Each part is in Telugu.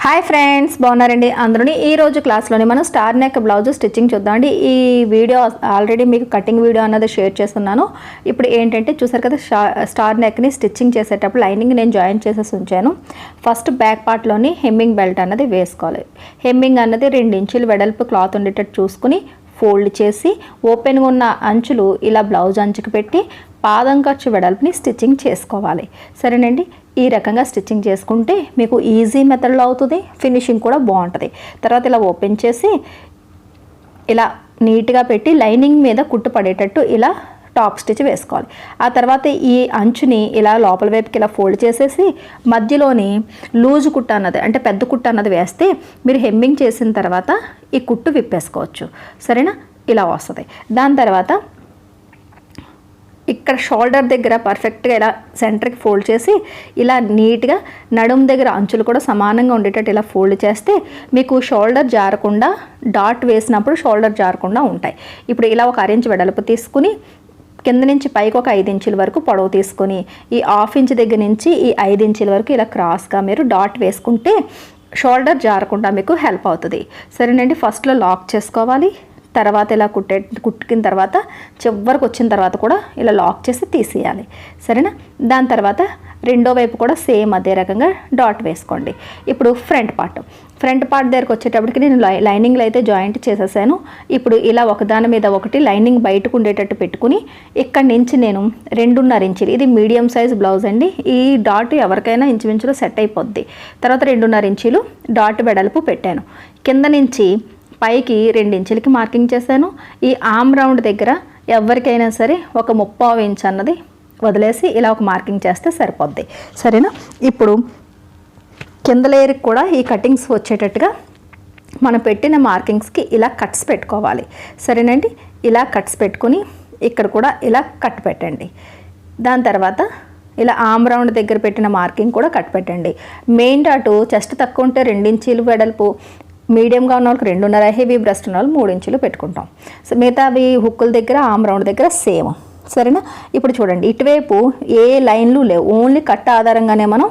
హాయ్ ఫ్రెండ్స్, బాగున్నారండి అందరూని. ఈ రోజు క్లాస్లోని మనం స్టార్ నెక్ బ్లౌజ్ స్టిచ్చింగ్ చూద్దామండి. ఈ వీడియో ఆల్రెడీ మీకు కటింగ్ వీడియో అన్నది షేర్ చేస్తున్నాను. ఇప్పుడు ఏంటంటే చూసారు కదా, స్టార్ నెక్ని స్టిచ్చింగ్ చేసేటప్పుడు లైనింగ్ నేను జాయిన్ చేసేసి ఉంచాను. ఫస్ట్ బ్యాక్ పార్ట్లోని హెమ్మింగ్ బెల్ట్ అన్నది వేసుకోవాలి. హెమ్మింగ్ అన్నది 2 ఇంచులు వెడల్పు క్లాత్ ఉండేటట్టు చూసుకుని ఫోల్డ్ చేసి ఓపెన్గా ఉన్న అంచులు ఇలా బ్లౌజ్ అంచుకు పెట్టి పాదం ఖర్చు వెడల్పుని స్టిచ్చింగ్ చేసుకోవాలి. సరేనండి, ఈ రకంగా స్టిచ్చింగ్ చేసుకుంటే మీకు ఈజీ మెథడ్లో అవుతుంది, ఫినిషింగ్ కూడా బాగుంటుంది. తర్వాత ఇలా ఓపెన్ చేసి ఇలా నీట్గా పెట్టి లైనింగ్ మీద కుట్టు పడేటట్టు ఇలా టాప్ స్టిచ్ వేసుకోవాలి. ఆ తర్వాత ఈ అంచుని ఇలా లోపల వైపుకి ఇలా ఫోల్డ్ చేసేసి మధ్యలోని లూజ్ కుట్ట అన్నది అంటే పెద్ద కుట్ట అన్నది వేస్తే మీరు హెమ్మింగ్ చేసిన తర్వాత ఈ కుట్టు విప్పేసుకోవచ్చు. సరేనా, ఇలా వస్తుంది. దాని తర్వాత ఇక్కడ షోల్డర్ దగ్గర పర్ఫెక్ట్గా ఇలా సెంటర్కి ఫోల్డ్ చేసి ఇలా నీట్గా నడుము దగ్గర అంచులు కూడా సమానంగా ఉండేటట్టు ఇలా ఫోల్డ్ చేస్తే మీకు షోల్డర్ జారకుండా, డాట్ వేసినప్పుడు షోల్డర్ జారకుండా ఉంటాయి. ఇప్పుడు ఇలా ఒక 1 ఇంచ్ వెడల్పు తీసుకుని కింద నుంచి పైకి ఒక 5 ఇంచుల వరకు పొడవు తీసుకొని ఈ 1/2 ఇంచ్ దగ్గర నుంచి ఈ 5 ఇంచుల వరకు ఇలా క్రాస్గా మీరు డాట్ వేసుకుంటే షోల్డర్ జారకుండా మీకు హెల్ప్ అవుతుంది. సరేనండి, ఫస్ట్లో లాక్ చేసుకోవాలి. తర్వాత ఇలా కుట్టుకిన తర్వాత చివరికి వచ్చిన తర్వాత కూడా ఇలా లాక్ చేసి తీసేయాలి. సరేనా, దాని తర్వాత రెండో వైపు కూడా సేమ్ అదే రకంగా డాట్ వేసుకోండి. ఇప్పుడు ఫ్రంట్ పార్ట్ దగ్గరకు వచ్చేటప్పటికి నేను లైనింగ్లో అయితే జాయింట్ చేసేసాను. ఇప్పుడు ఇలా ఒకదాని మీద ఒకటి లైనింగ్ బయటకు ఉండేటట్టు పెట్టుకుని ఇక్కడి నుంచి నేను 2.5 ఇంచులు, ఇది మీడియం సైజ్ బ్లౌజ్ అండి, ఈ డాట్ ఎవరికైనా ఇంచుమించులో సెట్ అయిపోద్ది. తర్వాత 2.5 ఇంచులు డాట్ వెడల్పు పెట్టాను. కింద నుంచి పైకి 2 ఇంచులకి మార్కింగ్ చేశాను. ఈ ఆమ్ రౌండ్ దగ్గర ఎవరికైనా సరే ఒక 3/4 ఇంచ్ అన్నది వదిలేసి ఇలా ఒక మార్కింగ్ చేస్తే సరిపోద్ది. సరేనా, ఇప్పుడు కింద లేయర్కి కూడా ఈ కటింగ్స్ వచ్చేటట్టుగా మనం పెట్టిన మార్కింగ్స్కి ఇలా కట్స్ పెట్టుకోవాలి. సరేనండి, ఇలా కట్స్ పెట్టుకుని ఇక్కడ కూడా ఇలా కట్ పెట్టండి. దాని తర్వాత ఇలా ఆమ్ రౌండ్ దగ్గర పెట్టిన మార్కింగ్ కూడా కట్ పెట్టండి. మెయిన్ డాటు చెస్ట్ తక్కువ ఉంటే 2 ఇంచులు వెడల్పు, మీడియంగా ఉన్న వాళ్ళకి 2.5, హెవీ బ్రెస్ట్ ఉన్న వాళ్ళు 3 ఇంచులు పెట్టుకుంటాం. సో మిగతావి హుక్కుల దగ్గర ఆమ్ రౌండ్ దగ్గర సేమ్. సరేనా, ఇప్పుడు చూడండి, ఇటువైపు ఏ లైన్లు లేవు, ఓన్లీ కట్ ఆధారంగానే మనం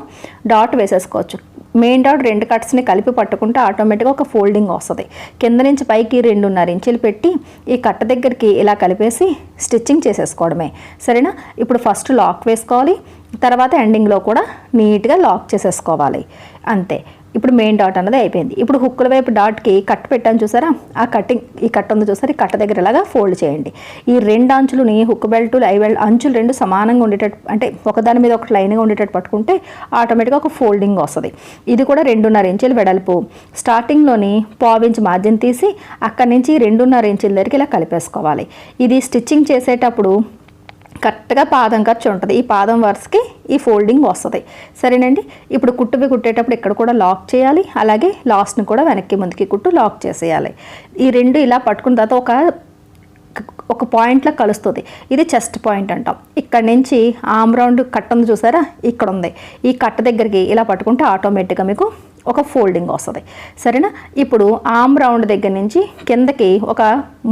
డాట్ వేసేసుకోవచ్చు. మెయిన్ డాట్ 2 కట్స్ని కలిపి పట్టుకుంటే ఆటోమేటిక్గా ఒక ఫోల్డింగ్ వస్తుంది. కింద నుంచి పైకి 2.5 ఇంచులు పెట్టి ఈ కట్ట దగ్గరికి ఇలా కలిపేసి స్టిచ్చింగ్ చేసేసుకోవడమే. సరేనా, ఇప్పుడు ఫస్ట్ లాక్ వేసుకోవాలి, తర్వాత ఎండింగ్లో కూడా నీట్గా లాక్ చేసేసుకోవాలి. అంతే, ఇప్పుడు మెయిన్ డాట్ అన్నది అయిపోయింది. ఇప్పుడు హుక్కుల వైపు డాట్కి కట్ పెట్టాను చూసారా, ఈ కట్ ఉంది చూసారా, ఈ కట్ట దగ్గర ఇలాగా ఫోల్డ్ చేయండి. ఈ 2 అంచులని హుక్ బెల్ట్, ఐ బెల్ట్ అంచులు 2 సమానంగా ఉండేటట్టు, అంటే ఒకదాని మీద ఒకటి లైన్గా ఉండేటట్టు పట్టుకుంటే ఆటోమేటిక్గా ఒక ఫోల్డింగ్ వస్తుంది. ఇది కూడా 2.5 ఇంచులు వెడల్పు. స్టార్టింగ్లోని 1/4 ఇంచ్ మార్జిన్ తీసి అక్కడి నుంచి 2.5 ఇంచుల దగ్గరికి ఇలా కలిపేసుకోవాలి. ఇది స్టిచ్చింగ్ చేసేటప్పుడు కరెక్ట్గా పాదం ఖర్చు ఉంటుంది. ఈ పాదం వరుసకి ఈ ఫోల్డింగ్ వస్తుంది. సరేనండి, ఇప్పుడు కుట్టేటప్పుడు ఇక్కడ కూడా లాక్ చేయాలి, అలాగే లాస్ట్ని కూడా వెనక్కి ముందుకి కుట్టు లాక్ చేసేయాలి. ఈ 2 ఇలా పట్టుకున్న తర్వాత ఒక పాయింట్లో కలుస్తుంది. ఇది చెస్ట్ పాయింట్ అంటాం. ఇక్కడ నుంచి ఆమ్ రౌండ్ కట్ ఉంది చూసారా, ఇక్కడ ఉంది. ఈ కట్ దగ్గరికి ఇలా పట్టుకుంటే ఆటోమేటిక్గా మీకు ఒక ఫోల్డింగ్ వస్తుంది. సరేనా, ఇప్పుడు ఆమ్ రౌండ్ దగ్గర నుంచి కిందకి ఒక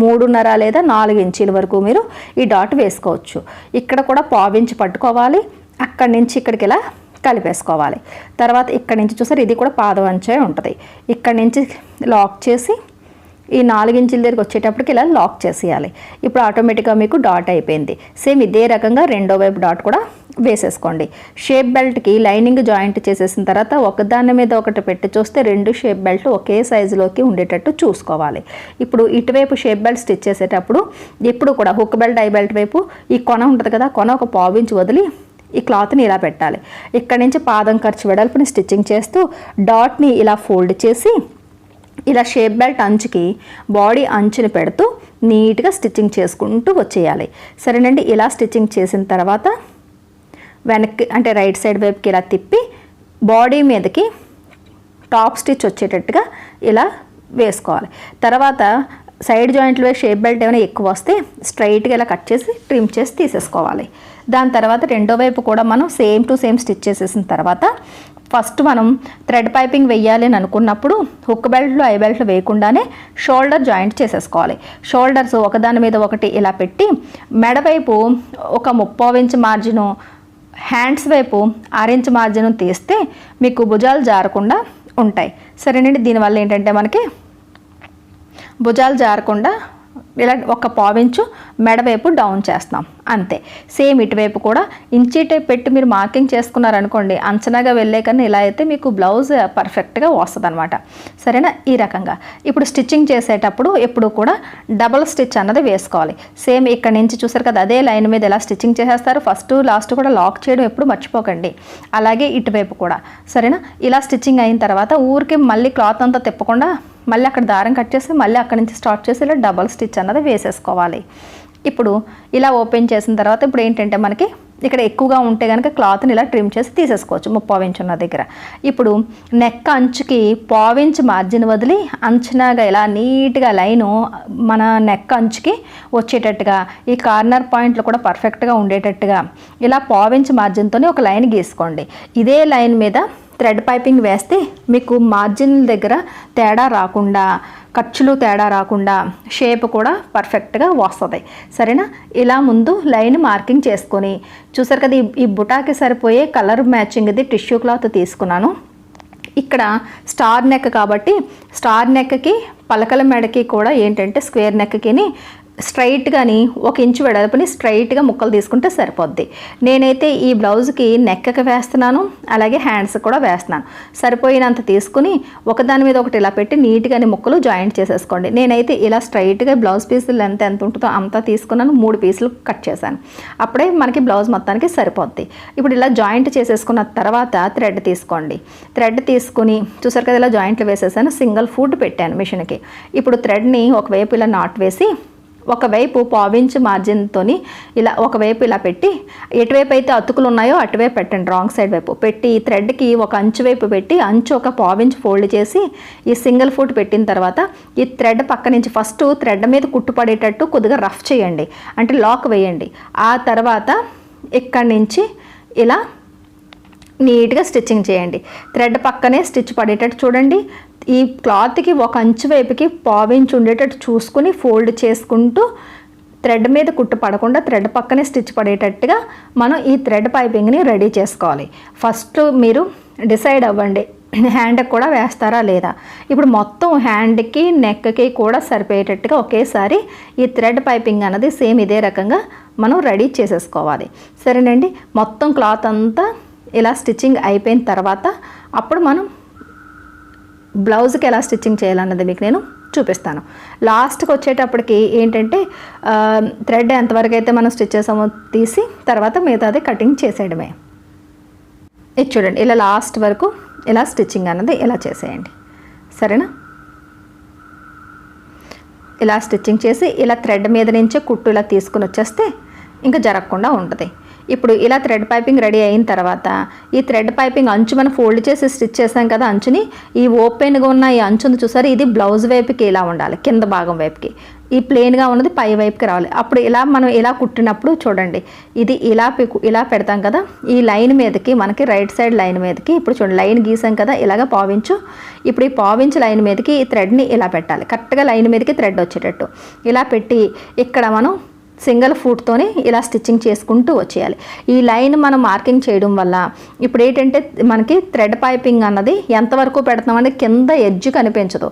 3.5 లేదా 4 ఇంచుల వరకు మీరు ఈ డాట్ వేసుకోవచ్చు. ఇక్కడ కూడా 1/4 ఇంచ్ పట్టుకోవాలి, అక్కడి నుంచి ఇక్కడికి ఇలా కలిపేసుకోవాలి. తర్వాత ఇక్కడి నుంచి చూసారు, ఇది కూడా పాదం అంచే ఉంటుంది. ఇక్కడి నుంచి లాక్ చేసి ఈ 4 ఇంచుల దగ్గరికి వచ్చేటప్పటికి ఇలా లాక్ చేసేయాలి. ఇప్పుడు ఆటోమేటిక్గా మీకు డాట్ అయిపోయింది. సేమ్ ఇదే రకంగా రెండో వైపు డాట్ కూడా వేసేసుకోండి. షేప్ బెల్ట్కి లైనింగ్ జాయింట్ చేసేసిన తర్వాత ఒకదాని మీద ఒకటి పెట్టి చూస్తే 2 షేప్ బెల్ట్ ఒకే సైజులోకి ఉండేటట్టు చూసుకోవాలి. ఇప్పుడు ఇటువైపు షేప్ బెల్ట్ స్టిచ్ చేసేటప్పుడు ఇప్పుడు కూడా హుక్ బెల్ట్, ఐ బెల్ట్ వైపు ఈ కొన ఉంటుంది కదా, కొన ఒక 1/4 ఇంచ్ వదిలి ఈ క్లాత్ని ఇలా పెట్టాలి. ఇక్కడ నుంచి పాదం ఖర్చు వెడల్పుని స్టిచ్చింగ్ చేస్తూ డాట్ని ఇలా ఫోల్డ్ చేసి ఇలా షేప్ బెల్ట్ అంచుకి బాడీ అంచుని పెడుతూ నీట్గా స్టిచ్చింగ్ చేసుకుంటూ వచ్చేయాలి. సరేనండి, ఇలా స్టిచ్చింగ్ చేసిన తర్వాత వెనక్కి అంటే రైట్ సైడ్ వైపుకి ఇలా తిప్పి బాడీ మీదకి టాప్ స్టిచ్ వచ్చేటట్టుగా ఇలా వేసుకోవాలి. తర్వాత సైడ్ జాయింట్లో షేప్ బెల్ట్ ఏమైనా ఎక్కువ వస్తే స్ట్రైట్గా ఇలా కట్ చేసి ట్రిమ్ చేసి తీసేసుకోవాలి. దాని తర్వాత రెండో వైపు కూడా మనం సేమ్ టు సేమ్ స్టిచ్ చేసేసిన తర్వాత ఫస్ట్ మనం థ్రెడ్ పైపింగ్ వేయాలి అని అనుకున్నప్పుడు హుక్ బెల్ట్లు, ఐ బెల్ట్లు వేయకుండానే షోల్డర్ జాయింట్ చేసేసుకోవాలి. షోల్డర్స్ ఒకదాని మీద ఒకటి ఇలా పెట్టి మెడ వైపు ఒక 3/4 ఇంచ్ మార్జిను, హ్యాండ్స్ వైపు 6 ఇంచ్ మార్జిన్ తీస్తే మీకు భుజాలు జారకుండా ఉంటాయి. సరేనండి, దీనివల్ల ఏంటంటే మనకి భుజాలు జారకుండా ఇలా ఒక పావించు మెడవైపు డౌన్ చేస్తాం అంతే. సేమ్ ఇటువైపు కూడా ఇంచీ టైప్ పెట్టి మీరు మార్కింగ్ చేసుకున్నారనుకోండి, అంచనాగా వెళ్ళే కన్నా ఇలా అయితే మీకు బ్లౌజ్ పర్ఫెక్ట్గా వస్తుంది అనమాట. సరేనా? ఈ రకంగా ఇప్పుడు స్టిచ్చింగ్ చేసేటప్పుడు ఎప్పుడు కూడా డబల్ స్టిచ్ అన్నది వేసుకోవాలి. సేమ్ ఇక్కడ నుంచి చూసారు కదా, అదే లైన్ మీద ఎలా స్టిచ్చింగ్ చేసేస్తారు, ఫస్ట్ లాస్ట్ కూడా లాక్ చేయడం ఎప్పుడు మర్చిపోకండి. అలాగే ఇటువైపు కూడా. సరేనా? ఇలా స్టిచ్చింగ్ అయిన తర్వాత ఊరికి మళ్ళీ క్లాత్ అంతా తిప్పకుండా మళ్ళీ అక్కడ దారం కట్ చేసి మళ్ళీ అక్కడి నుంచి స్టార్ట్ చేసి ఇలా డబల్ స్టిచ్ అన్నది వేసేసుకోవాలి. ఇప్పుడు ఇలా ఓపెన్ చేసిన తర్వాత ఇప్పుడు ఏంటంటే మనకి ఇక్కడ ఎక్కువగా ఉంటే కనుక క్లాత్ని ఇలా ట్రిమ్ చేసి తీసేసుకోవచ్చు 30 ఇంచ్ ఉన్న దగ్గర. ఇప్పుడు నెక్ అంచుకి 1/4 ఇంచ్ మార్జిన్ వదిలి అంచనాగా ఇలా నీట్గా లైను మన నెక్ అంచుకి వచ్చేటట్టుగా ఈ కార్నర్ పాయింట్లు కూడా పర్ఫెక్ట్గా ఉండేటట్టుగా ఇలా 1/4 ఇంచ్ మార్జిన్తో ఒక లైన్ గీసుకోండి. ఇదే లైన్ మీద థ్రెడ్ పైపింగ్ వేస్తే మీకు మార్జిన్ దగ్గర తేడా రాకుండా, ఖర్చులు తేడా రాకుండా షేప్ కూడా పర్ఫెక్ట్గా వస్తుంది. సరేనా? ఇలా ముందు లైన్ మార్కింగ్ చేసుకొని చూసారు కదా, ఈ బుటాకి సరిపోయే కలర్ మ్యాచింగ్ ఇది టిష్యూ క్లాత్ తీసుకున్నాను. ఇక్కడ స్టార్ నెక్ కాబట్టి స్టార్ నెక్కి పలకల మెడకి కూడా ఏంటంటే స్క్వేర్ నెక్కిని స్ట్రైట్గాని 1 ఇంచు వెడల్పుని స్ట్రైట్గా ముక్కలు తీసుకుంటే సరిపోద్ది. నేనైతే ఈ బ్లౌజ్కి నెక్కకి వేస్తున్నాను, అలాగే హ్యాండ్స్ కూడా వేస్తున్నాను. సరిపోయినంత తీసుకుని ఒకదాని మీద ఒకటి ఇలా పెట్టి నీట్గాని ముక్కలు జాయింట్ చేసేసుకోండి. నేనైతే ఇలా స్ట్రైట్గా బ్లౌజ్ పీసులు ఎంత ఉంటుందో అంతా తీసుకున్నాను, 3 పీసులు కట్ చేశాను. అప్పుడే మనకి బ్లౌజ్ మొత్తానికి సరిపోద్ది. ఇప్పుడు ఇలా జాయింట్ చేసేసుకున్న తర్వాత థ్రెడ్ తీసుకోండి. థ్రెడ్ తీసుకుని చూసారు కదా, ఇలా జాయింట్లు వేసేసాను, సింగిల్ ఫుట్ పెట్టాను మిషన్కి. ఇప్పుడు థ్రెడ్ని ఒకవైపు ఇలా నాట్ వేసి ఒకవైపు 1/4 ఇంచ్ మార్జిన్తో ఇలా ఒకవైపు ఇలా పెట్టి ఎటువైపు అయితే అతుకులు ఉన్నాయో అటువైపు పెట్టండి, రాంగ్ సైడ్ వైపు పెట్టి ఈ థ్రెడ్కి ఒక అంచు వైపు పెట్టి అంచు ఒక 1/4 ఇంచ్ ఫోల్డ్ చేసి ఈ సింగిల్ ఫుట్ పెట్టిన తర్వాత ఈ థ్రెడ్ పక్క నుంచి ఫస్ట్ థ్రెడ్ మీద కుట్టుపడేటట్టు కొద్దిగా రఫ్ చేయండి, అంటే లాక్ వేయండి. ఆ తర్వాత ఇక్కడి నుంచి ఇలా నీట్గా స్టిచ్చింగ్ చేయండి. థ్రెడ్ పక్కనే స్టిచ్ పడేటట్టు చూడండి. ఈ క్లాత్కి ఒక అంచు వైపుకి 1/4 ఇంచ్ ఉండేటట్టు చూసుకుని ఫోల్డ్ చేసుకుంటూ థ్రెడ్ మీద కుట్టు పడకుండా థ్రెడ్ పక్కనే స్టిచ్ పడేటట్టుగా మనం ఈ థ్రెడ్ పైపింగ్ని రెడీ చేసుకోవాలి. ఫస్ట్ మీరు డిసైడ్ అవ్వండి హ్యాండ్కి కూడా వేస్తారా లేదా. ఇప్పుడు మొత్తం హ్యాండ్కి నెక్కి కూడా సరిపోయేటట్టుగా ఒకేసారి ఈ థ్రెడ్ పైపింగ్ అన్నది సేమ్ ఇదే రకంగా మనం రెడీ చేసేసుకోవాలి. సరేనండి, మొత్తం క్లాత్ అంతా ఇలా స్టిచ్చింగ్ అయిపోయిన తర్వాత అప్పుడు మనం బ్లౌజ్కి ఎలా స్టిచ్చింగ్ చేయాలన్నది మీకు నేను చూపిస్తాను. లాస్ట్కి వచ్చేటప్పటికి ఏంటంటే థ్రెడ్ ఎంతవరకు అయితే మనం స్టిచ్ చేసామో తీసి తర్వాత మిగతాది కటింగ్ చేసేయడమే. ఇది చూడండి, ఇలా లాస్ట్ వరకు ఇలా స్టిచ్చింగ్ అన్నది ఇలా చేసేయండి. సరేనా? ఇలా స్టిచ్చింగ్ చేసి ఇలా థ్రెడ్ మీద నుంచే కుట్టు ఇలా తీసుకుని వచ్చేస్తే ఇంకా జరగకుండా ఉంటుంది. ఇప్పుడు ఇలా థ్రెడ్ పైపింగ్ రెడీ అయిన తర్వాత ఈ థ్రెడ్ పైపింగ్ అంచు మనం ఫోల్డ్ చేసి స్టిచ్ చేసాం కదా, అంచుని ఈ ఓపెన్గా ఉన్న ఈ అంచుని చూసారు, ఇది బ్లౌజ్ వైపుకి ఇలా ఉండాలి, కింద భాగం వైపుకి. ఈ ప్లెయిన్గా ఉన్నది పై వైపుకి రావాలి. అప్పుడు ఇలా మనం ఇలా కుట్టినప్పుడు చూడండి, ఇది ఇలా పెడతాం కదా, ఈ లైన్ మీదకి మనకి రైట్ సైడ్ లైన్ మీదకి ఇప్పుడు చూడండి లైన్ గీసాం కదా, ఇలాగ 1/4 ఇంచు. ఇప్పుడు ఈ 1/4 ఇంచు లైన్ మీదకి ఈ థ్రెడ్ని ఇలా పెట్టాలి, కరెక్ట్గా లైన్ మీదకి థ్రెడ్ వచ్చేటట్టు ఇలా పెట్టి ఇక్కడ మనం సింగిల్ ఫుట్తోనే ఇలా స్టిచ్చింగ్ చేసుకుంటూ వచ్చేయాలి. ఈ లైన్ మనం మార్కింగ్ చేయడం వల్ల ఇప్పుడు ఏంటంటే మనకి థ్రెడ్ పైపింగ్ అన్నది ఎంతవరకు పెడుతున్నామంటే కింద ఎడ్జ్ కనిపించదు.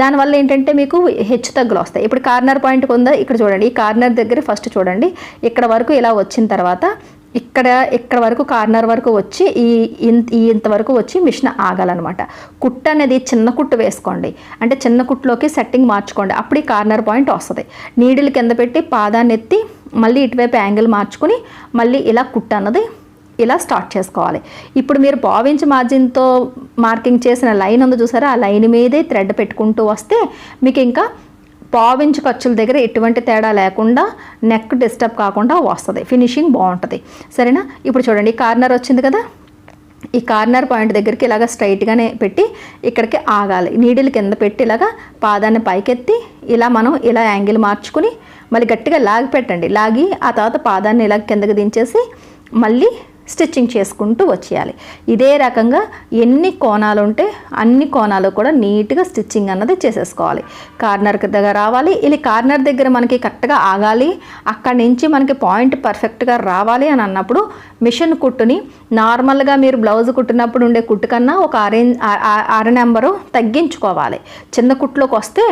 దానివల్ల ఏంటంటే మీకు హెచ్చు తగ్గులు వస్తాయి. ఇప్పుడు కార్నర్ పాయింట్ ఉందా, ఇక్కడ చూడండి, ఈ కార్నర్ దగ్గర ఫస్ట్ చూడండి, ఇక్కడ వరకు ఇలా వచ్చిన తర్వాత ఇక్కడ వరకు కార్నర్ వరకు వచ్చి ఇంతవరకు వచ్చి మిషన్ ఆగాలన్నమాట. కుట్టు అనేది చిన్న కుట్టు వేసుకోండి, అంటే చిన్న కుట్టులోకి సెట్టింగ్ మార్చుకోండి, అప్పుడు ఈ కార్నర్ పాయింట్ వస్తుంది. నీడిల్ కింద పెట్టి పాదాన్ని ఎత్తి మళ్ళీ ఇటువైపు యాంగిల్ మార్చుకుని మళ్ళీ ఇలా కుట్టు అన్నది ఇలా స్టార్ట్ చేసుకోవాలి. ఇప్పుడు మీరు 1/4 ఇంచ్ మార్జిన్తో మార్కింగ్ చేసిన లైన్ ఉంది చూసారా, ఆ లైన్ మీదే థ్రెడ్ పెట్టుకుంటూ వస్తే మీకు ఇంకా 1/4 ఇంచ్ ఖర్చుల దగ్గర ఎటువంటి తేడా లేకుండా నెక్ డిస్టర్బ్ కాకుండా వస్తుంది, ఫినిషింగ్ బాగుంటుంది. సరేనా? ఇప్పుడు చూడండి, కార్నర్ వచ్చింది కదా, ఈ కార్నర్ పాయింట్ దగ్గరికి ఇలాగ స్ట్రైట్గానే పెట్టి ఇక్కడికి ఆగాలి. నీడిల్ కింద పెట్టి ఇలాగా పాదాన్ని పైకెత్తి ఇలా మనం ఇలా యాంగిల్ మార్చుకుని మళ్ళీ గట్టిగా లాగి పెట్టండి. లాగి ఆ తర్వాత పాదాన్ని ఇలా కిందకి దించేసి మళ్ళీ స్టిచ్చింగ్ చేసుకుంటూ వచ్చేయాలి. ఇదే రకంగా ఎన్ని కోణాలు ఉంటే అన్ని కోణాలు కూడా నీట్గా స్టిచ్చింగ్ అన్నది చేసేసుకోవాలి. కార్నర్ దగ్గర రావాలి, ఇది కార్నర్ దగ్గర మనకి కరెక్ట్గా ఆగాలి, అక్కడి నుంచి మనకి పాయింట్ పర్ఫెక్ట్గా రావాలి అని అన్నప్పుడు మిషన్ కుట్టుని నార్మల్గా మీరు బ్లౌజ్ కుట్టినప్పుడు ఉండే కుట్టు కన్నా ఒక అర నెంబరు తగ్గించుకోవాలి. చిన్న కుట్టులోకి వస్తే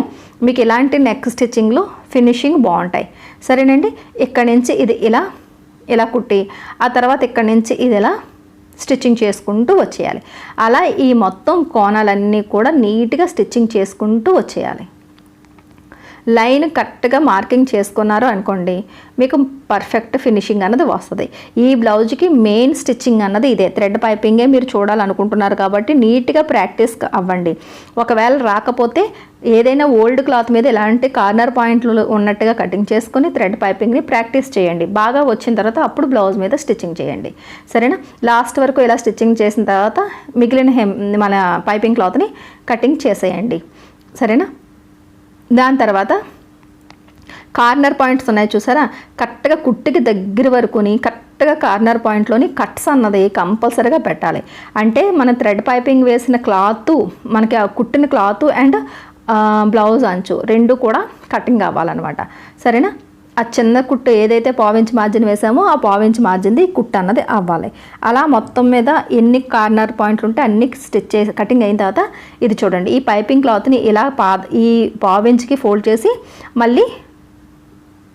మీకు ఇలాంటి నెక్ స్టిచ్చింగ్లో ఫినిషింగ్ బాగుంటాయి. సరేనండి, ఇక్కడి నుంచి ఇది ఇలా కుట్టి ఆ తర్వాత ఇక్కడి నుంచి ఇది ఇలా స్టిచ్చింగ్ చేసుకుంటూ వచ్చేయాలి. అలా ఈ మొత్తం కోణాలన్నీ కూడా నీట్గా స్టిచ్చింగ్ చేసుకుంటూ వచ్చేయాలి. లైన్ కరెక్ట్గా మార్కింగ్ చేసుకున్నారు అనుకోండి, మీకు పర్ఫెక్ట్ ఫినిషింగ్ అన్నది వస్తుంది. ఈ బ్లౌజ్కి మెయిన్ స్టిచ్చింగ్ అన్నది ఇదే, థ్రెడ్ పైపింగే మీరు చూడాలనుకుంటున్నారు కాబట్టి నీట్గా ప్రాక్టీస్ అవ్వండి. ఒకవేళ రాకపోతే ఏదైనా ఓల్డ్ క్లాత్ మీద ఇలాంటి కార్నర్ పాయింట్లు ఉన్నట్టుగా కటింగ్ చేసుకొని థ్రెడ్ పైపింగ్ని ప్రాక్టీస్ చేయండి. బాగా వచ్చిన తర్వాత అప్పుడు బ్లౌజ్ మీద స్టిచ్చింగ్ చేయండి. సరేనా? లాస్ట్ వరకు ఇలా స్టిచ్చింగ్ చేసిన తర్వాత మిగిలిన మన పైపింగ్ క్లాత్ని కటింగ్ చేసేయండి. సరేనా? దాని తర్వాత కార్నర్ పాయింట్స్ ఉన్నాయి చూసారా, కరెక్ట్గా కుట్టుకి దగ్గర వరకుని కరెక్ట్గా కార్నర్ పాయింట్లోని కట్స్ అన్నది కంపల్సరీగా పెట్టాలి. అంటే మన థ్రెడ్ పైపింగ్ వేసిన క్లాత్, మనకి ఆ కుట్టిన క్లాత్ అండ్ బ్లౌజ్ అంచు రెండు కూడా కటింగ్ అవ్వాలన్నమాట. సరేనా? ఆ చిన్న కుట్టు ఏదైతే పావించి మార్జిన్ వేసామో ఆ పావించి మార్జిన్ది కుట్టు అన్నది అవ్వాలి. అలా మొత్తం మీద ఎన్ని కార్నర్ పాయింట్లు ఉంటే అన్ని స్టిచ్ చేసి కటింగ్ అయిన తర్వాత ఇది చూడండి, ఈ పైపింగ్ క్లాత్ని ఇలా ఈ పావించికి ఫోల్డ్ చేసి మళ్ళీ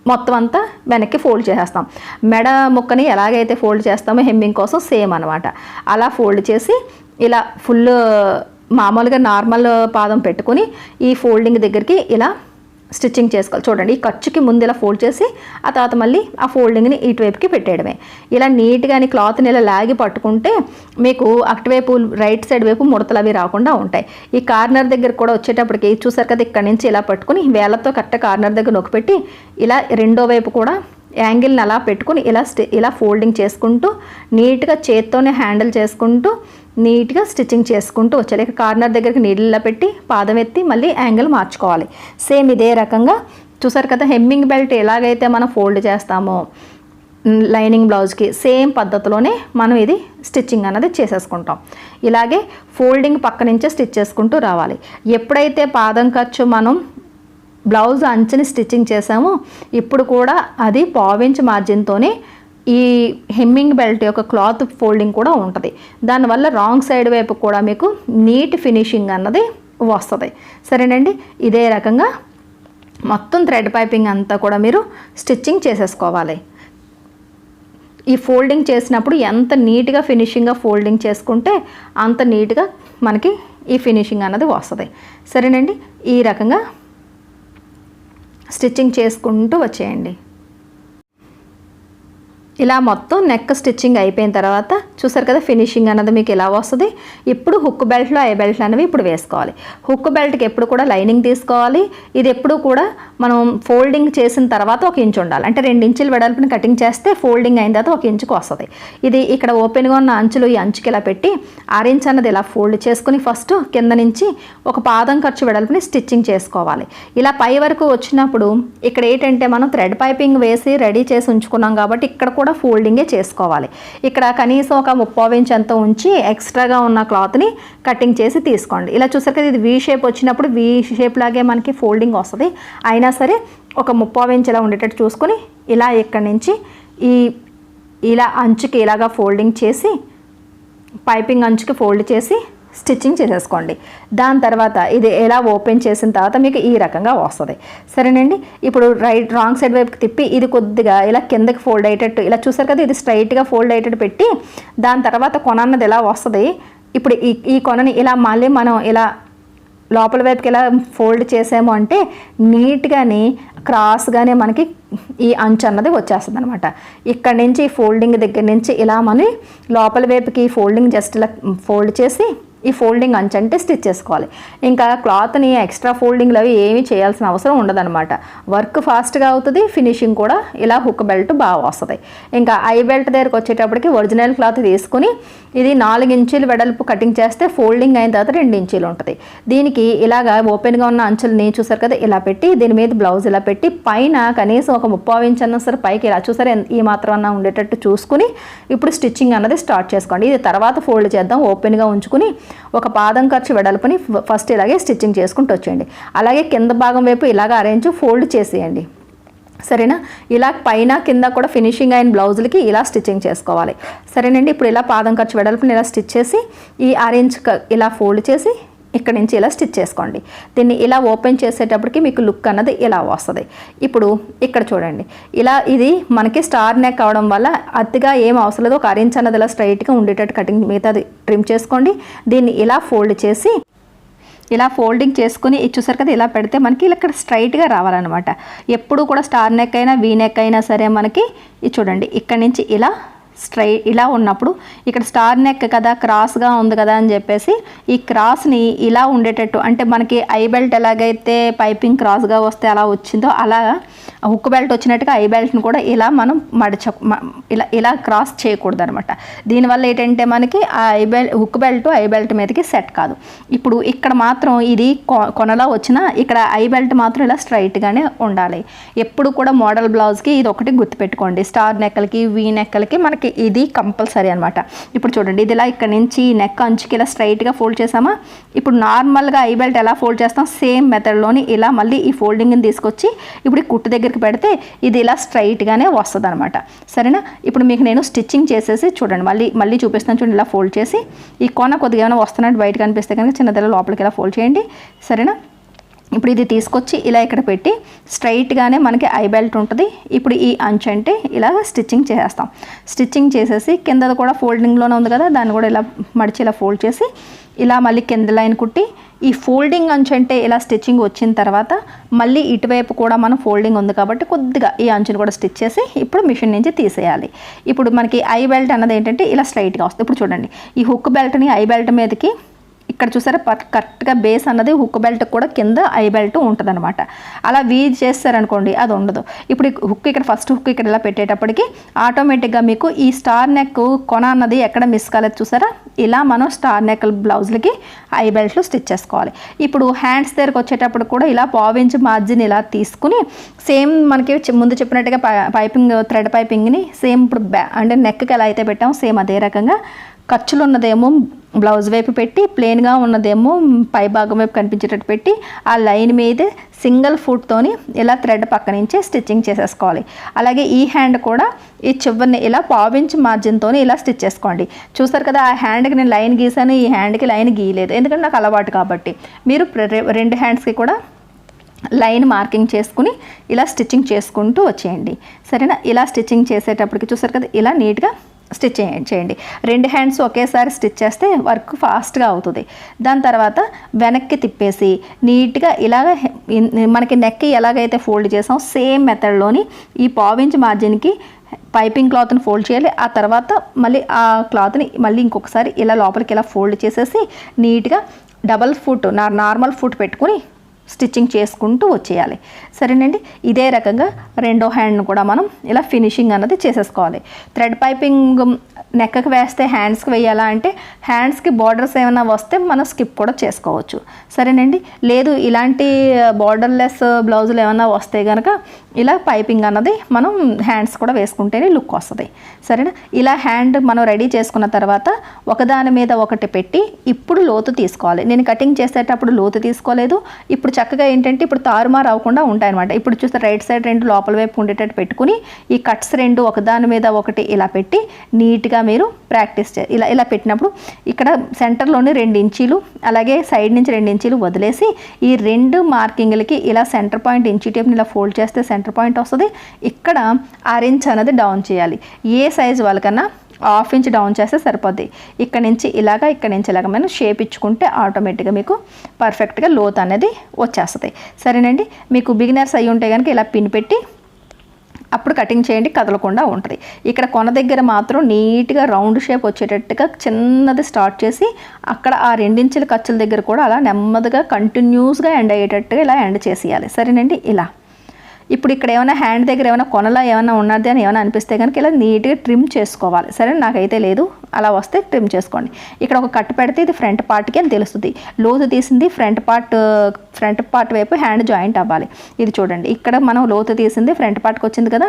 మొత్తం అంతా వెనక్కి ఫోల్డ్ చేసేస్తాం. మెడ ముక్కని ఎలాగైతే ఫోల్డ్ చేస్తామో హెమ్మింగ్ కోసం సేమ్ అనమాట. అలా ఫోల్డ్ చేసి ఇలా ఫుల్ మామూలుగా నార్మల్ పాదం పెట్టుకొని ఈ ఫోల్డింగ్ దగ్గరికి ఇలా స్టిచ్చింగ్ చేసుకోవాలి. చూడండి, ఈ ఖర్చుకి ముందు ఇలా ఫోల్డ్ చేసి ఆ తర్వాత మళ్ళీ ఆ ఫోల్డింగ్ని ఇటువైపుకి పెట్టేయడమే. ఇలా నీట్గా క్లాత్ని ఇలా లాగి పట్టుకుంటే మీకు అటువైపు రైట్ సైడ్ వైపు ముడతలు అవి రాకుండా ఉంటాయి. ఈ కార్నర్ దగ్గర కూడా వచ్చేటప్పటికి చూసారు కదా, ఇక్కడ నుంచి ఇలా పట్టుకుని వేళ్ళతో కరెక్ట్ కార్నర్ దగ్గర నొక్కిపెట్టి ఇలా రెండో వైపు కూడా యాంగిల్ని అలా పెట్టుకుని ఇలా ఫోల్డింగ్ చేసుకుంటూ నీట్గా చేత్తోనే హ్యాండిల్ చేసుకుంటూ నీట్గా స్టిచ్చింగ్ చేసుకుంటూ వచ్చాలి. కార్నర్ దగ్గరికి నీళ్ళ పెట్టి పాదం ఎత్తి మళ్ళీ యాంగిల్ మార్చుకోవాలి. సేమ్ ఇదే రకంగా చూసారు కదా, హెమ్మింగ్ బెల్ట్ ఎలాగైతే మనం ఫోల్డ్ చేస్తామో లైనింగ్ బ్లౌజ్కి సేమ్ పద్ధతిలోనే మనం ఇది స్టిచ్చింగ్ అన్నది చేసేసుకుంటాం. ఇలాగే ఫోల్డింగ్ పక్క నుంచే స్టిచ్ చేసుకుంటూ రావాలి. ఎప్పుడైతే పాదం ఖర్చు మనం బ్లౌజ్ అంచుని స్టిచ్చింగ్ చేసామో ఇప్పుడు కూడా అది పావించ్ మార్జిన్తోనే ఈ హెమ్మింగ్ బెల్ట్ యొక్క క్లాత్ ఫోల్డింగ్ కూడా ఉంటుంది. దానివల్ల రాంగ్ సైడ్ వైపు కూడా మీకు నీట్ ఫినిషింగ్ అన్నది వస్తుంది. సరేనండి, ఇదే రకంగా మొత్తం థ్రెడ్ పైపింగ్ అంతా కూడా మీరు స్టిచ్చింగ్ చేసేసుకోవాలి. ఈ ఫోల్డింగ్ చేసినప్పుడు ఎంత నీట్గా ఫినిషింగ్గా ఫోల్డింగ్ చేసుకుంటే అంత నీట్గా మనకి ఈ ఫినిషింగ్ అన్నది వస్తుంది. సరేనండి, ఈ రకంగా స్టిచ్చింగ్ చేసుకుంటూ వచ్చేయండి. ఇలా మొత్తం నెక్ స్టిచ్చింగ్ అయిపోయిన తర్వాత చూసారు కదా ఫినిషింగ్ అన్నది మీకు ఎలా వస్తుంది. ఇప్పుడు హుక్ బెల్ట్లో ఐ బెల్ట్లు అనేవి ఇప్పుడు వేసుకోవాలి. హుక్ బెల్ట్కి ఎప్పుడు కూడా లైనింగ్ తీసుకోవాలి. ఇది ఎప్పుడు కూడా మనం ఫోల్డింగ్ చేసిన తర్వాత 1 ఇంచ్ ఉండాలి. అంటే 2 ఇంచులు వెడల్పుని కటింగ్ చేస్తే ఫోల్డింగ్ అయిన తర్వాత 1 ఇంచుకు వస్తుంది. ఇది ఇక్కడ ఓపెన్గా ఉన్న అంచులు ఈ అంచుకి ఇలా పెట్టి 6 ఇంచ్ అన్నది ఇలా ఫోల్డ్ చేసుకుని ఫస్ట్ కింద నుంచి ఒక పాదం ఖర్చు వెడల్పుని స్టిచ్చింగ్ చేసుకోవాలి. ఇలా పై వరకు వచ్చినప్పుడు ఇక్కడ ఏంటంటే మనం థ్రెడ్ పైపింగ్ వేసి రెడీ చేసి ఉంచుకున్నాం కాబట్టి ఇక్కడ కూడా ఫోల్డింగే చేసుకోవాలి. ఇక్కడ కనీసం ఒక 30 ఇంచ్ అంత ఉంచి ఎక్స్ట్రాగా ఉన్న క్లాత్ని కటింగ్ చేసి తీసుకోండి. ఇలా చూసారు కదా, ఇది వీ షేప్ వచ్చినప్పుడు వీ షేప్ లాగే మనకి ఫోల్డింగ్ వస్తుంది. అయినా సరే ఒక 30 ఇంచ్ ఇలా ఉండేటట్టు చూసుకొని ఇలా ఇక్కడి నుంచి ఇలా అంచుకి ఇలాగా ఫోల్డింగ్ చేసి పైపింగ్ అంచుకి ఫోల్డ్ చేసి స్టిచ్చింగ్ చేసేసుకోండి. దాని తర్వాత ఇది ఎలా ఓపెన్ చేసిన తర్వాత మీకు ఈ రకంగా వస్తుంది. సరేనండి, ఇప్పుడు రాంగ్ సైడ్ వైపుకి తిప్పి ఇది కొద్దిగా ఇలా కిందకి ఫోల్డ్ అయ్యేటట్టు ఇలా చూసారు కదా, ఇది స్ట్రైట్గా ఫోల్డ్ అయ్యేటట్టు పెట్టి దాని తర్వాత కొన అన్నది ఎలా వస్తుంది. ఇప్పుడు ఈ కొనని ఇలా మళ్ళీ మనం ఇలా లోపల వైపుకి ఇలా ఫోల్డ్ చేసాము అంటే నీట్గానే క్రాస్గానే మనకి ఈ అంచు అన్నది వచ్చేస్తుంది అనమాట. ఇక్కడ నుంచి ఫోల్డింగ్ దగ్గర నుంచి ఇలా మన లోపల వైపుకి ఫోల్డింగ్ జస్ట్ ఇలా ఫోల్డ్ చేసి ఈ ఫోల్డింగ్ అంచు అంటే స్టిచ్ చేసుకోవాలి. ఇంకా క్లాత్ని ఎక్స్ట్రా ఫోల్డింగ్లు అవి ఏమీ చేయాల్సిన అవసరం ఉండదన్నమాట. వర్క్ ఫాస్ట్గా అవుతుంది, ఫినిషింగ్ కూడా ఇలా హుక్ బెల్ట్ బాగా వస్తుంది. ఇంకా ఐ బెల్ట్ దగ్గరకు వచ్చేటప్పటికి ఒరిజినల్ క్లాత్ తీసుకుని ఇది 4 ఇంచీలు వెడల్పు కటింగ్ చేస్తే ఫోల్డింగ్ అయిన తర్వాత 2 ఇంచీలు ఉంటుంది. దీనికి ఇలాగా ఓపెన్గా ఉన్న అంచుల్ని చూసారు కదా ఇలా పెట్టి దీని మీద బ్లౌజ్ ఇలా పెట్టి పైన కనీసం ఒక 30 ఇంచ్ అన్నా సరే పైకి ఇలా చూసారు ఈ మాత్రం అన్నా ఉండేటట్టు చూసుకుని ఇప్పుడు స్టిచ్చింగ్ అన్నది స్టార్ట్ చేసుకోండి. ఇది తర్వాత ఫోల్డ్ చేద్దాం. ఓపెన్గా ఉంచుకుని ఒక పాదం ఖర్చు వెడల్పుని ఫస్ట్ ఇలాగే స్టిచ్చింగ్ చేసుకుంటూ వచ్చేయండి. అలాగే కింద భాగం వైపు ఇలాగ అరేంజ్ ఫోల్డ్ చేసేయండి. సరేనా? ఇలా పైన కింద కూడా ఫినిషింగ్ అయిన బ్లౌజులకి ఇలా స్టిచ్చింగ్ చేసుకోవాలి. సరేనండి. ఇప్పుడు ఇలా పాదం ఖర్చు వెడల్పుని ఇలా స్టిచ్ చేసి ఈ అరేంజ్ ఇలా ఫోల్డ్ చేసి ఇక్కడ నుంచి ఇలా స్టిచ్ చేసుకోండి. దీన్ని ఇలా ఓపెన్ చేసేటప్పటికి మీకు లుక్ అన్నది ఇలా వస్తుంది. ఇప్పుడు ఇక్కడ చూడండి ఇలా ఇది మనకి స్టార్ నెక్ అవడం వల్ల అతిగా ఏం అవసరం లేదు. ఒక అరేంజ్ అన్నది ఇలా స్ట్రైట్గా ఉండేటట్టు కటింగ్ మిగతాది ట్రిమ్ చేసుకోండి. దీన్ని ఇలా ఫోల్డ్ చేసి ఇలా ఫోల్డింగ్ చేసుకుని చూసారు కదా ఇలా పెడితే మనకి ఇక్కడ స్ట్రైట్గా రావాలన్నమాట. ఎప్పుడు కూడా స్టార్ నెక్ అయినా వీ నెక్ అయినా సరే మనకి ఇది చూడండి ఇక్కడ నుంచి ఇలా స్ట్రైట్ ఇలా ఉన్నప్పుడు ఇక్కడ స్టార్ నెక్ కదా క్రాస్గా ఉంది కదా అని చెప్పేసి ఈ క్రాస్ని ఇలా ఉండేటట్టు అంటే మనకి ఐ బెల్ట్ ఎలాగైతే పైపింగ్ క్రాస్గా వస్తే అలా వచ్చిందో అలా హుక్ బెల్ట్ వచ్చినట్టుగా ఐ బెల్ట్ని కూడా ఇలా మనం ఇలా క్రాస్ చేయకూడదు అనమాట. దీనివల్ల ఏంటంటే మనకి ఆ హుక్ బెల్ట్ ఐ బెల్ట్ మీదకి సెట్ కాదు. ఇప్పుడు ఇక్కడ మాత్రం ఇది కొనలో వచ్చిన ఇక్కడ ఐ బెల్ట్ మాత్రం ఇలా స్ట్రైట్గానే ఉండాలి. ఎప్పుడు కూడా మోడల్ బ్లౌజ్కి ఇది ఒకటి గుర్తుపెట్టుకోండి. స్టార్ నెక్కలకి వీ నెక్కలకి మనకి ఇది కంపల్సరీ అనమాట. ఇప్పుడు చూడండి ఇది ఇలా ఇక్కడ నుంచి నెక్ అంచుకి ఇలా స్ట్రైట్గా ఫోల్డ్ చేసామా. ఇప్పుడు నార్మల్గా ఐ బెల్ట్ ఎలా ఫోల్డ్ చేస్తాం సేమ్ మెథడ్లోని ఇలా మళ్ళీ ఈ ఫోల్డింగ్ని తీసుకొచ్చి ఇప్పుడు ఈ కుట్టు దగ్గరికి పెడితే ఇది ఇలా స్ట్రైట్గానే వస్తుంది అనమాట. సరేనా? ఇప్పుడు మీకు నేను స్టిచ్చింగ్ చేసేసి చూడండి మళ్ళీ చూపిస్తాను. చూడండి ఇలా ఫోల్డ్ చేసి ఈ కొన కొద్దిగా ఏమైనా వస్తున్నట్టు బయట కనిపిస్తే కనుక చిన్నదల లోపలికి ఇలా ఫోల్డ్ చేయండి. సరేనా? ఇప్పుడు ఇది తీసుకొచ్చి ఇలా ఇక్కడ పెట్టి స్ట్రైట్గానే మనకి ఐ బెల్ట్ ఉంటుంది. ఇప్పుడు ఈ అంచు అంటే ఇలా స్టిచ్చింగ్ చేసేస్తాం. స్టిచ్చింగ్ చేసేసి కిందది కూడా ఫోల్డింగ్లోనే ఉంది కదా దాన్ని కూడా ఇలా మడిచి ఇలా ఫోల్డ్ చేసి ఇలా మళ్ళీ కింద లైన్ కుట్టి ఈ ఫోల్డింగ్ అంచు అంటే ఇలా స్టిచ్చింగ్ వచ్చిన తర్వాత మళ్ళీ ఇటువైపు కూడా మనం ఫోల్డింగ్ ఉంది కాబట్టి కొద్దిగా ఈ అంచుని కూడా స్టిచ్ చేసి ఇప్పుడు మిషన్ నుంచి తీసేయాలి. ఇప్పుడు మనకి ఐ బెల్ట్ అన్నది ఏంటంటే ఇలా స్ట్రైట్గా వస్తుంది. ఇప్పుడు చూడండి ఈ హుక్ బెల్ట్ని ఐ బెల్ట్ మీదకి ఇక్కడ చూసారా కరెక్ట్గా బేస్ అన్నది హుక్ బెల్ట్ కూడా కింద ఐ బెల్ట్ ఉంటుంది అనమాట. అలా వీజ్ చేస్తారనుకోండి అది ఉండదు. ఇప్పుడు హుక్ ఇక్కడ ఫస్ట్ హుక్ ఇక్కడ ఇలా పెట్టేటప్పటికి ఆటోమేటిక్గా మీకు ఈ స్టార్ నెక్ కొన అన్నది ఎక్కడ మిస్ కాలేదు చూసారా. ఇలా మనం స్టార్ నెక్ బ్లౌజ్లకి ఐ బెల్ట్లు స్టిచ్ చేసుకోవాలి. ఇప్పుడు హ్యాండ్స్ దగ్గరకు వచ్చేటప్పుడు కూడా ఇలా 1/4 ఇంచ్ మార్జిన్ ఇలా తీసుకుని సేమ్ మనకి ముందు చెప్పినట్టుగా పైపింగ్ థ్రెడ్ పైపింగ్ని సేమ్ ఇప్పుడు అంటే నెక్కి ఎలా అయితే పెట్టామో సేమ్ అదే రకంగా ఖర్చులు ఉన్నదేమో బ్లౌజ్ వైపు పెట్టి ప్లెయిన్గా ఉన్నదేమో పై భాగం వైపు కనిపించేటట్టు పెట్టి ఆ లైన్ మీద సింగిల్ ఫుట్తోని ఇలా థ్రెడ్ పక్క నుంచే స్టిచ్చింగ్ చేసేసుకోవాలి. అలాగే ఈ హ్యాండ్ కూడా ఈ చివరిని ఇలా 1/4 ఇంచ్ మార్జిన్తో ఇలా స్టిచ్ చేసుకోండి. చూస్తారు కదా ఆ హ్యాండ్కి నేను లైన్ గీసాను, ఈ హ్యాండ్కి లైన్ గీయలేదు ఎందుకంటే నాకు అలవాటు కాబట్టి. మీరు 2 హ్యాండ్స్కి కూడా లైన్ మార్కింగ్ చేసుకుని ఇలా స్టిచ్చింగ్ చేసుకుంటూ వచ్చేయండి. సరేనా? ఇలా స్టిచ్చింగ్ చేసేటప్పటికి చూసారు కదా ఇలా నీట్గా స్టిచ్ చేయండి. 2 హ్యాండ్స్ ఒకేసారి స్టిచ్ చేస్తే వర్క్ ఫాస్ట్గా అవుతుంది. దాని తర్వాత వెనక్కి తిప్పేసి నీట్గా ఇలాగ మనకి నెక్ ఎలాగైతే ఫోల్డ్ చేసాం సేమ్ మెథడ్లోని ఈ 1/4 ఇంచ్ మార్జిన్కి పైపింగ్ క్లాత్ని ఫోల్డ్ చేయాలి. ఆ తర్వాత మళ్ళీ ఆ క్లాత్ని మళ్ళీ ఇంకొకసారి ఇలా లోపలికి ఇలా ఫోల్డ్ చేసేసి నీట్గా డబల్ ఫుట్ నార్మల్ ఫుట్ పెట్టుకుని స్టిచ్చింగ్ చేసుకుంటూ వచ్చేయాలి. సరేనండి? ఇదే రకంగా రెండో హ్యాండ్ను కూడా మనం ఇలా ఫినిషింగ్ అన్నది చేసేసుకోవాలి. థ్రెడ్ పైపింగ్ నెక్కకి వేస్తే హ్యాండ్స్కి వేయాలా అంటే హ్యాండ్స్కి బార్డర్స్ ఏమైనా వస్తే మనం స్కిప్ కూడా చేసుకోవచ్చు. సరేనండి? లేదు ఇలాంటి బార్డర్లెస్ బ్లౌజులు ఏమైనా వస్తే కనుక ఇలా పైపింగ్ అన్నది మనం హ్యాండ్స్ కూడా వేసుకుంటేనే లుక్ వస్తుంది. సరేనా? ఇలా హ్యాండ్ మనం రెడీ చేసుకున్న తర్వాత ఒకదాని మీద ఒకటి పెట్టి ఇప్పుడు లోతు తీసుకోవాలి. నేను కటింగ్ చేసేటప్పుడు లోతు తీసుకోలేదు. ఇప్పుడు చక్కగా ఏంటంటే ఇప్పుడు తారుమారు అవ్వకుండా ఉంటాయన్నమాట. ఇప్పుడు చూస్తే రైట్ సైడ్ 2 లోపల వైపు ఉండేటట్టు పెట్టుకుని ఈ కట్స్ 2 ఒకదాని మీద ఒకటి ఇలా పెట్టి నీట్గా మీరు ప్రాక్టీస్ ఇలా పెట్టినప్పుడు ఇక్కడ సెంటర్లోని 2 ఇంచీలు అలాగే సైడ్ నుంచి 2 ఇంచీలు వదిలేసి ఈ 2 మార్కింగ్లకి ఇలా సెంటర్ పాయింట్ ఇంచీ టేప్ని ఇలా ఫోల్డ్ చేస్తే సెంటర్ పాయింట్ వస్తుంది. ఇక్కడ 6 ఇంచ్ అనేది డౌన్ చేయాలి. ఏ సైజు వాళ్ళకన్నా 1/2 ఇంచ్ డౌన్ చేస్తే సరిపోద్ది. ఇక్కడ నుంచి ఇలాగ మనం షేప్ ఇచ్చుకుంటే ఆటోమేటిక్గా మీకు పర్ఫెక్ట్గా లోత్ అనేది వచ్చేస్తుంది. సరేనండి? మీకు బిగినర్స్ అయ్యి ఉంటే కనుక ఇలా పిన్ పెట్టి అప్పుడు కటింగ్ చేయండి, కదలకుండా ఉంటుంది. ఇక్కడ కొన దగ్గర మాత్రం నీట్గా రౌండ్ షేప్ వచ్చేటట్టుగా చిన్నది స్టార్ట్ చేసి అక్కడ ఆ 2 ఇంచుల ఖర్చుల దగ్గర కూడా అలా నెమ్మదిగా కంటిన్యూస్గా ఎండ్ అయ్యేటట్టుగా ఇలా ఎండ్ చేసేయాలి. సరేనండి. ఇలా ఇప్పుడు ఇక్కడ ఏమైనా హ్యాండ్ దగ్గర ఏమైనా కొనలా ఏమైనా ఉన్నది అని ఏమైనా అనిపిస్తే కనుక ఇలా నీట్గా ట్రిమ్ చేసుకోవాలి. సరే, నాకైతే లేదు, అలా వస్తే ట్రిమ్ చేసుకోండి. ఇక్కడ ఒక కట్ పెడితే ఇది ఫ్రంట్ పార్ట్కి అని తెలుస్తుంది. లోతు తీసింది ఫ్రంట్ పార్ట్ వైపు హ్యాండ్ జాయింట్ అవ్వాలి. ఇది చూడండి, ఇక్కడ మనం లోతు తీసింది ఫ్రంట్ పార్ట్కి వచ్చింది కదా.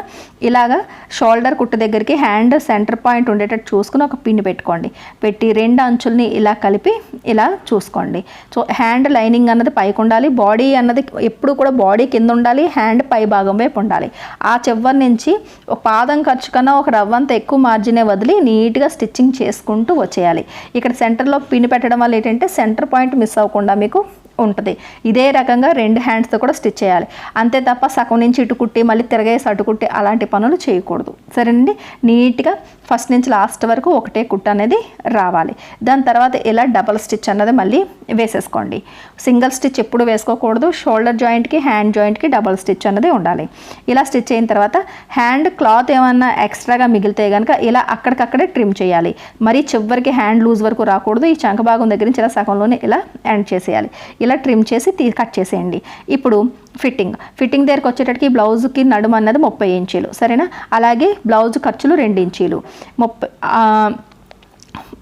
ఇలాగా షోల్డర్ కుట్టు దగ్గరికి హ్యాండ్ సెంటర్ పాయింట్ ఉండేటట్టు చూసుకుని ఒక పిన్ పెట్టుకోండి. పెట్టి 2 అంచుల్ని ఇలా కలిపి ఇలా చూసుకోండి. సో హ్యాండ్ లైనింగ్ అన్నది పైకి ఉండాలి, బాడీ అన్నది ఎప్పుడు కూడా బాడీ కింద ఉండాలి, హ్యాండ్ పై భాగం వైపు ఉండాలి. ఆ చివరి నుంచి ఒక పాదం ఖర్చు కన్నా ఒక రవ్వంత ఎక్కువ మార్జినే వదిలి నీట్గా స్టిచ్చింగ్ చేసుకుంటూ వచ్చేయాలి. ఇక్కడ సెంటర్లో పిన్ పెట్టడం వల్ల ఏంటంటే సెంటర్ పాయింట్ మిస్ అవ్వకుండా మీకు ఉంటుంది. ఇదే రకంగా 2 హ్యాండ్స్తో కూడా స్టిచ్ చేయాలి. అంతే తప్ప సగం నుంచి ఇటు కుట్టి మళ్ళీ తిరగేసి అటు కుట్టి అలాంటి పనులు చేయకూడదు. సరేనండి. నీట్గా ఫస్ట్ నుంచి లాస్ట్ వరకు ఒకటే కుట్టు అనేది రావాలి. దాని తర్వాత ఇలా డబల్ స్టిచ్ అన్నది మళ్ళీ వేసేసుకోండి. సింగిల్ స్టిచ్ ఎప్పుడు వేసుకోకూడదు. షోల్డర్ జాయింట్కి హ్యాండ్ జాయింట్కి డబల్ స్టిచ్ అన్నది ఉండాలి. ఇలా స్టిచ్ అయిన తర్వాత హ్యాండ్ క్లాత్ ఏమన్నా ఎక్స్ట్రాగా మిగిలితే కనుక ఇలా అక్కడికక్కడే ట్రిమ్ చేయాలి. మరి చివరికి హ్యాండ్ లూజ్ వరకు రాకూడదు. ఈ చంక భాగం దగ్గర నుంచి ఇలా సగంలోనే ఇలా ఎండ్ చేసేయాలి. ఇలా ట్రిమ్ చేసి కట్ చేసేయండి. ఇప్పుడు ఫిట్టింగ్ దగ్గరకు వచ్చేటట్టుకి బ్లౌజ్కి నడుము అన్నది 30 ఇంచీలు. సరేనా. అలాగే బ్లౌజ్ ఖర్చులు 2 ఇంచీలు 30.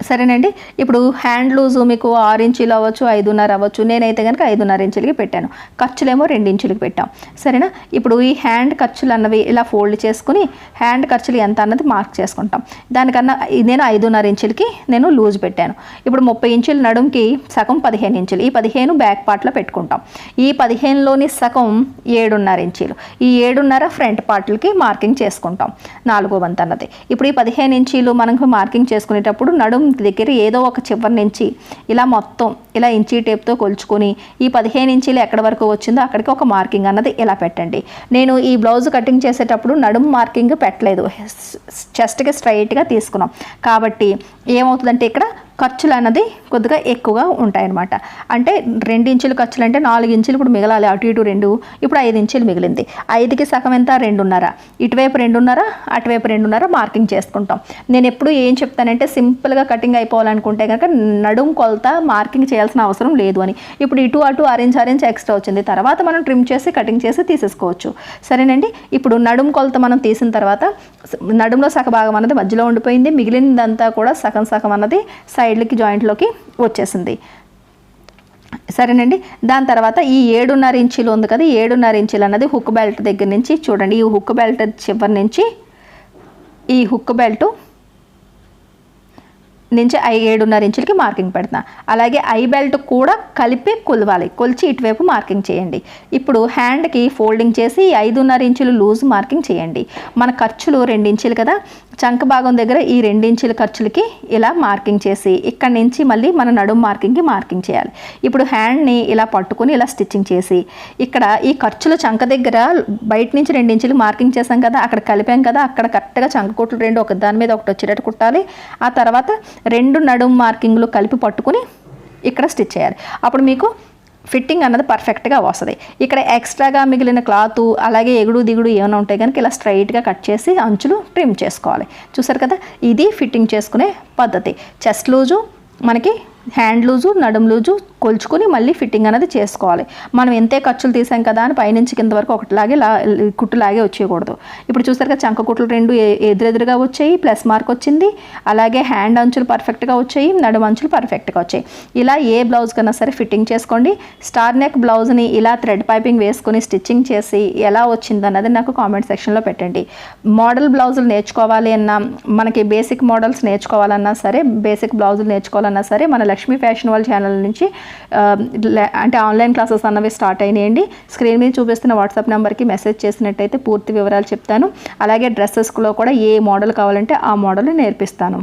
సరేనండి. ఇప్పుడు హ్యాండ్ లూజు మీకు 6 ఇంచీలు అవ్వచ్చు, 5.5 అవ్వచ్చు. నేనైతే కనుక 5.5 ఇంచులకి పెట్టాను. ఖర్చులేమో 2 ఇంచులకి పెట్టాం. సరేనా. ఇప్పుడు ఈ హ్యాండ్ ఖర్చులు అన్నవి ఇలా ఫోల్డ్ చేసుకుని హ్యాండ్ ఖర్చులు ఎంత అన్నది మార్క్ చేసుకుంటాం. దానికన్నా నేను 5.5 ఇంచులకి నేను లూజ్ పెట్టాను. ఇప్పుడు 30 ఇంచుల నడుంకి సగం 15 ఇంచులు. ఈ 15 బ్యాక్ పార్ట్లో పెట్టుకుంటాం. ఈ 15లోని సగం 7.5 ఇంచులు. ఈ 7.5 ఫ్రంట్ పార్ట్లకి మార్కింగ్ చేసుకుంటాం, 4వ వంతు అన్నది. ఇప్పుడు ఈ 15 ఇంచీలు మనకు మార్కింగ్ చేసుకునేటప్పుడు నడుం దగ్గర ఏదో ఒక చివరి నుంచి ఇలా మొత్తం ఇలా ఇంచీ టేప్తో కొలుచుకొని ఈ 15 ఇంచీలు ఎక్కడి వరకు వచ్చిందో అక్కడికి ఒక మార్కింగ్ అన్నది ఇలా పెట్టండి. నేను ఈ బ్లౌజ్ కటింగ్ చేసేటప్పుడు నడుం మార్కింగ్ పెట్టలేదు, చెస్ట్కి స్ట్రైట్గా తీసుకున్నాం. కాబట్టి ఏమవుతుందంటే ఇక్కడ ఖర్చులు అన్నది కొద్దిగా ఎక్కువగా ఉంటాయన్నమాట. అంటే 2 ఇంచులు ఖర్చులు అంటే 4 ఇంచులు ఇప్పుడు మిగలాలి. అటు ఇటు 2, ఇప్పుడు 5 ఇంచులు మిగిలింది. 5కి సగం ఎంత? 2.5. ఇటువైపు 2.5, అటువైపు 2.5 మార్కింగ్ చేసుకుంటాం. నేను ఎప్పుడు ఏం చెప్తానంటే సింపుల్గా కటింగ్ అయిపోవాలనుకుంటే కనుక నడుం కొలత మార్కింగ్ చేయాల్సిన అవసరం లేదు అని. ఇప్పుడు ఇటు అటు అరేంజ్ ఎక్స్ట్రా వచ్చింది, తర్వాత మనం ట్రిమ్ చేసి కటింగ్ చేసి తీసేసుకోవచ్చు. సరేనండి. ఇప్పుడు నడుం కొలత మనం తీసిన తర్వాత నడుంలో సగభాగం అన్నది మధ్యలో ఉండిపోయింది, మిగిలినదంతా కూడా సగం అన్నది సైడ్లకి జాయింట్లోకి వచ్చేసింది. సరేనండి. దాని తర్వాత ఈ 7.5 ఇంచీలు ఉంది కదా, 7.5 ఇంచీలు అన్నది హుక్ బెల్ట్ దగ్గర నుంచి చూడండి, ఈ హుక్ బెల్ట్ చివరి నుంచి ఈ హుక్ బెల్ట్ నుంచి 7.5 ఇంచులకి మార్కింగ్ పెడతా. అలాగే ఐ బెల్ట్ కూడా కలిపి కొలవాలి, కొలిచి ఇటువైపు మార్కింగ్ చేయండి. ఇప్పుడు హ్యాండ్కి ఫోల్డింగ్ చేసి 5.5 ఇంచులు లూజ్ మార్కింగ్ చేయండి. మన ఖర్చులు 2 ఇంచులు కదా, చంక భాగం దగ్గర ఈ 2 ఇంచుల ఖర్చులకి ఇలా మార్కింగ్ చేసి ఇక్కడి నుంచి మళ్ళీ మన నడుం మార్కింగ్కి మార్కింగ్ చేయాలి. ఇప్పుడు హ్యాండ్ని ఇలా పట్టుకుని ఇలా స్టిచ్చింగ్ చేసి ఇక్కడ ఈ ఖర్చులు చంక దగ్గర బయట నుంచి 2 ఇంచులు మార్కింగ్ చేసాం కదా, అక్కడ కలిపాం కదా, అక్కడ కరెక్ట్గా చంక కుట్లు 2 ఒక దాని మీద ఒకటి వచ్చేటట్టు కుట్టాలి. ఆ తర్వాత 2 నడుం మార్కింగ్లు కలిపి పట్టుకుని ఇక్కడ స్టిచ్ చేయాలి. అప్పుడు మీకు ఫిట్టింగ్ అన్నది పర్ఫెక్ట్గా వస్తుంది. ఇక్కడ ఎక్స్ట్రాగా మిగిలిన క్లాత్ అలాగే ఎగుడు దిగుడు ఏమైనా ఉంటాయి కనుక ఇలా స్ట్రైట్గా కట్ చేసి అంచులు ట్రిమ్ చేసుకోవాలి. చూసారు కదా, ఇది ఫిట్టింగ్ చేసుకునే పద్ధతి. చెస్ట్ లూజు మనకి హ్యాండ్ లూజు నడుం లూజు కొలుచుకొని మళ్ళీ ఫిట్టింగ్ అనేది చేసుకోవాలి. మనం ఎంతే ఖర్చులు తీసాం కదా అని పైనుంచి కింద వరకు ఒకటిలాగే కుట్టులాగే వచ్చేయకూడదు. ఇప్పుడు చూసారు కదా, చంక కుట్లు 2 ఎదురెదురుగా వచ్చాయి, ప్లస్ మార్క్ వచ్చింది. అలాగే హ్యాండ్ అంచులు పర్ఫెక్ట్గా వచ్చాయి, నడుం అంచులు పర్ఫెక్ట్గా వచ్చాయి. ఇలా ఏ బ్లౌజ్ కన్నా సరే ఫిట్టింగ్ చేసుకోండి. స్టార్ నెక్ బ్లౌజ్ని ఇలా థ్రెడ్ పైపింగ్ వేసుకొని స్టిచ్చింగ్ చేసి ఎలా వచ్చింది అన్నది నాకు కామెంట్ సెక్షన్లో పెట్టండి. మోడల్ బ్లౌజులు నేర్చుకోవాలి అన్నా, మనకి బేసిక్ మోడల్స్ నేర్చుకోవాలన్నా సరే, బేసిక్ బ్లౌజులు నేర్చుకోవాలన్నా సరే మన లక్ష్మీ ఫ్యాషన్ వాళ్ళ ఛానల్ నుంచి అంటే ఆన్లైన్ క్లాసెస్ అన్నవి స్టార్ట్ అయినాయండి. స్క్రీన్ మీద చూపిస్తున్న వాట్సాప్ నెంబర్కి మెసేజ్ చేసినట్టయితే పూర్తి వివరాలు చెప్తాను. అలాగే డ్రెస్సెస్లో కూడా ఏ మోడల్ కావాలంటే ఆ మోడల్ నేర్పిస్తాను.